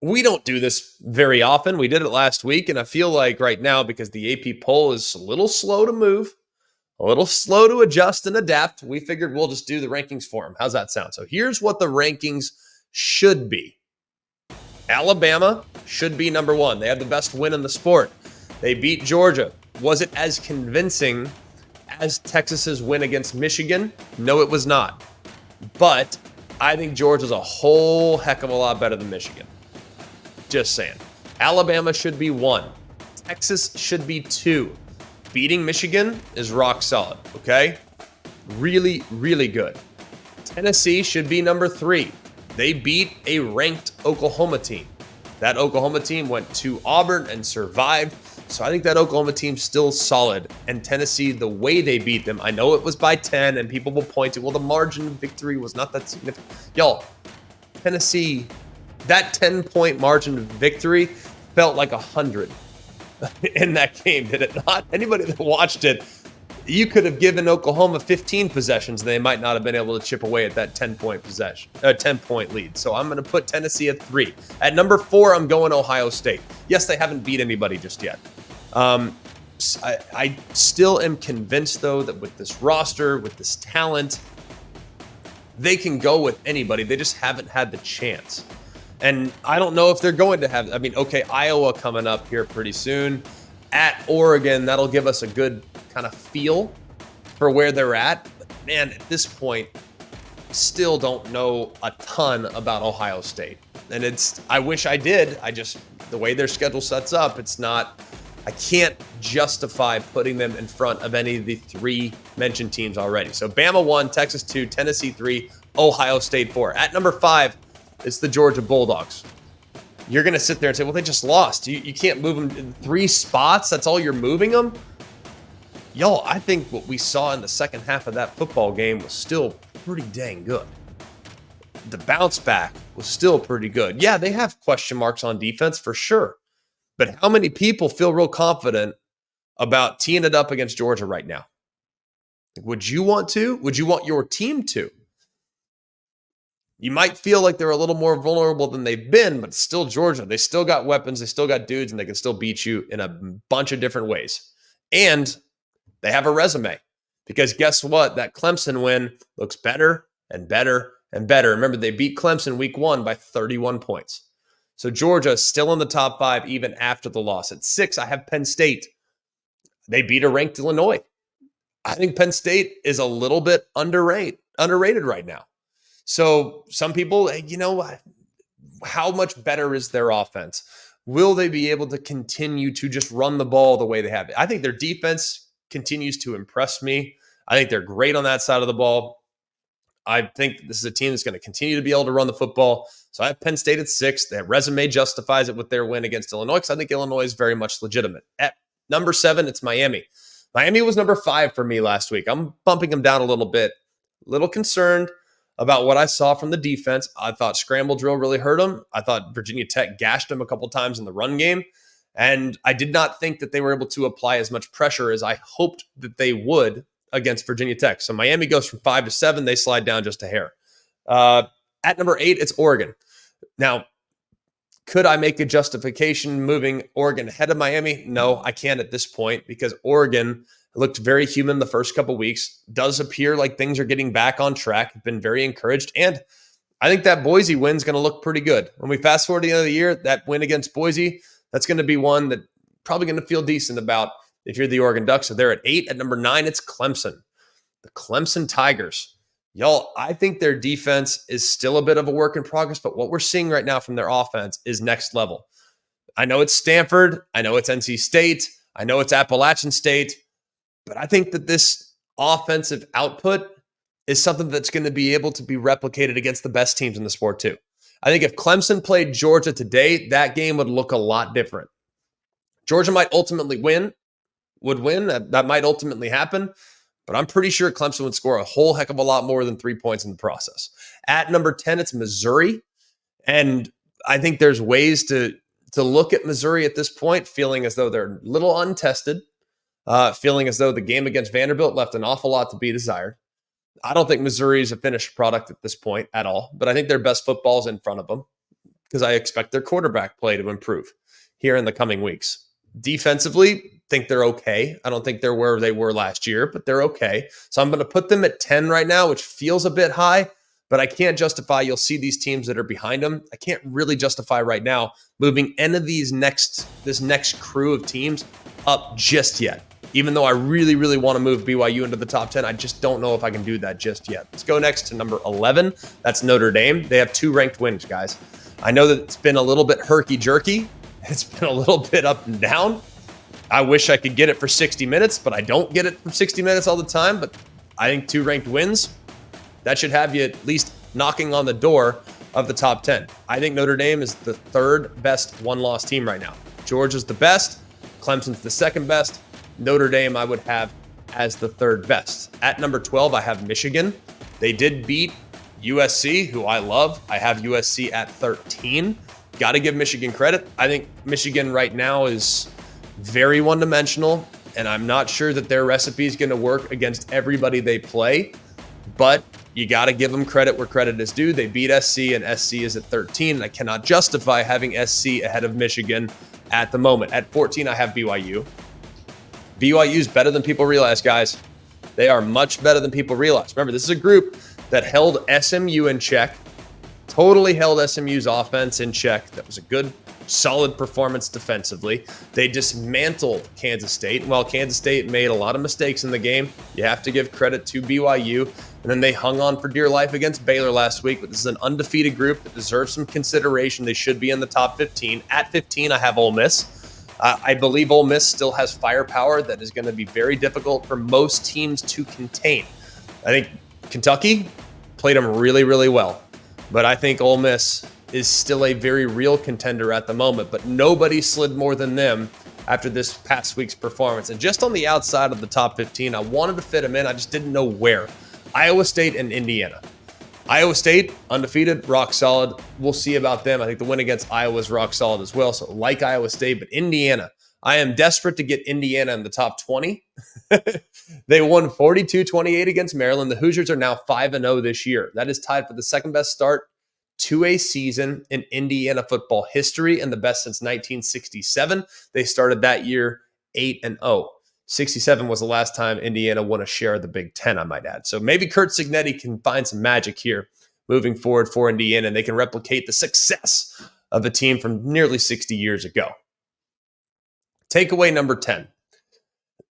We don't do this very often. We did it last week, and I feel like right now, because the AP poll is a little slow to move, a little slow to adjust and adapt, we figured we'll just do the rankings for them. How's that sound? So here's what the rankings should be. Alabama should be number one. They had the best win in the sport. They beat Georgia. Was it as convincing as Texas's win against Michigan? No, it was not. But I think Georgia's a whole heck of a lot better than Michigan. Just saying. Alabama should be one. Texas should be two. Beating Michigan is rock solid, okay? Really, really good. Tennessee should be number three. They beat a ranked Oklahoma team. That Oklahoma team went to Auburn and survived. So I think that Oklahoma team's still solid. And Tennessee, the way they beat them, I know it was by 10, and people will point to, well, the margin of victory was not that significant. Y'all, Tennessee, that 10-point margin of victory felt like 100 in that game, did it not? Anybody that watched it, you could have given Oklahoma 15 possessions, and they might not have been able to chip away at that 10-point lead. So I'm going to put Tennessee at 3. At number 4, I'm going Ohio State. Yes, they haven't beat anybody just yet. I still am convinced, though, that with this roster, with this talent, they can go with anybody. They just haven't had the chance. And I don't know if they're going to have, okay, Iowa coming up here pretty soon. At Oregon, that'll give us a good kind of feel for where they're at. But man, at this point, still don't know a ton about Ohio State. And I wish I did. The way their schedule sets up, I can't justify putting them in front of any of the three mentioned teams already. So Bama 1, Texas 2, Tennessee 3, Ohio State 4. At number 5, it's the Georgia Bulldogs. You're going to sit there and say, well, they just lost. You can't move them in 3 spots. That's all you're moving them. Y'all, I think what we saw in the second half of that football game was still pretty dang good. The bounce back was still pretty good. Yeah, they have question marks on defense for sure. But how many people feel real confident about teeing it up against Georgia right now? Would you want to? Would you want your team to? You might feel like they're a little more vulnerable than they've been, but it's still Georgia. They still got weapons. They still got dudes, and they can still beat you in a bunch of different ways. And they have a resume, because guess what? That Clemson win looks better and better and better. Remember, they beat Clemson week 1 by 31 points. So Georgia is still in the top 5 even after the loss. At 6, I have Penn State. They beat a ranked Illinois. I think Penn State is a little bit underrated right now. So some people, how much better is their offense? Will they be able to continue to just run the ball the way they have? I think their defense continues to impress me. I think they're great on that side of the ball. I think this is a team that's going to continue to be able to run the football. So I have Penn State at 6. Their resume justifies it with their win against Illinois, because I think Illinois is very much legitimate. At number 7, it's Miami. Miami was number 5 for me last week. I'm bumping them down a little bit. A little concerned about what I saw from the defense. I thought scramble drill really hurt them. I thought Virginia Tech gashed them a couple times in the run game. And I did not think that they were able to apply as much pressure as I hoped that they would against Virginia Tech. So Miami goes from 5 to 7. They slide down just a hair. At number 8, it's Oregon. Now, could I make a justification moving Oregon ahead of Miami? No, I can't at this point, because Oregon looked very human the first couple weeks. Does appear like things are getting back on track. Been very encouraged. And I think that Boise win's going to look pretty good. When we fast forward to the end of the year, that win against Boise, that's going to be one that probably going to feel decent about if you're the Oregon Ducks. So they're at 8. At number 9, it's Clemson. The Clemson Tigers. Y'all, I think their defense is still a bit of a work in progress, but what we're seeing right now from their offense is next level. I know it's Stanford. I know it's NC State. I know it's Appalachian State. But I think that this offensive output is something that's going to be able to be replicated against the best teams in the sport too. I think if Clemson played Georgia today, that game would look a lot different. Georgia might ultimately win. That might ultimately happen. But I'm pretty sure Clemson would score a whole heck of a lot more than 3 points in the process. At number 10, it's Missouri. And I think there's ways to look at Missouri at this point, feeling as though they're a little untested. Feeling as though the game against Vanderbilt left an awful lot to be desired. I don't think Missouri is a finished product at this point at all, but I think their best football is in front of them. because I expect their quarterback play to improve here in the coming weeks. Defensively, think they're okay. I don't think they're where they were last year, but they're okay. So I'm going to put them at 10 right now, which feels a bit high, but I can't justify. You'll see these teams that are behind them. I can't really justify right now moving any of this next crew of teams up just yet. Even though I really, really want to move BYU into the top 10, I just don't know if I can do that just yet. Let's go next to number 11. That's Notre Dame. They have 2 ranked wins, guys. I know that it's been a little bit herky-jerky. It's been a little bit up and down. I wish I could get it for 60 minutes, but I don't get it for 60 minutes all the time. But I think 2 ranked wins, that should have you at least knocking on the door of the top 10. I think Notre Dame is the 3rd best one-loss team right now. Georgia's the best. Clemson's the 2nd best. Notre Dame I would have as the 3rd best. At number 12, I have Michigan. They did beat USC, who I love. I have USC at 13. Got to give Michigan credit. I think Michigan right now is very one-dimensional, and I'm not sure that their recipe is going to work against everybody they play, but you got to give them credit where credit is due. They beat SC, and SC is at 13, and I cannot justify having SC ahead of Michigan at the moment. At 14, I have BYU. BYU is better than people realize, guys. They are much better than people realize. Remember, this is a group that held SMU in check, totally held SMU's offense in check. That was a good, solid performance defensively. They dismantled Kansas State. And while Kansas State made a lot of mistakes in the game, you have to give credit to BYU. And then they hung on for dear life against Baylor last week. But this is an undefeated group that deserves some consideration. They should be in the top 15. At 15, I have Ole Miss. I believe Ole Miss still has firepower that is going to be very difficult for most teams to contain. I think Kentucky played them really, really well. But I think Ole Miss is still a very real contender at the moment. But nobody slid more than them after this past week's performance. And just on the outside of the top 15, I wanted to fit them in. I just didn't know where. Iowa State and Indiana. Iowa State, undefeated, rock solid. We'll see about them. I think the win against Iowa is rock solid as well. So like Iowa State, but Indiana. I am desperate to get Indiana in the top 20. They won 42-28 against Maryland. The Hoosiers are now 5-0 this year. That is tied for the 2nd best start to a season in Indiana football history and the best since 1967. They started that year 8-0. 67 was the last time Indiana won a share of the Big Ten, I might add. So maybe Curt Cignetti can find some magic here moving forward for Indiana, and they can replicate the success of a team from nearly 60 years ago. Takeaway number 10.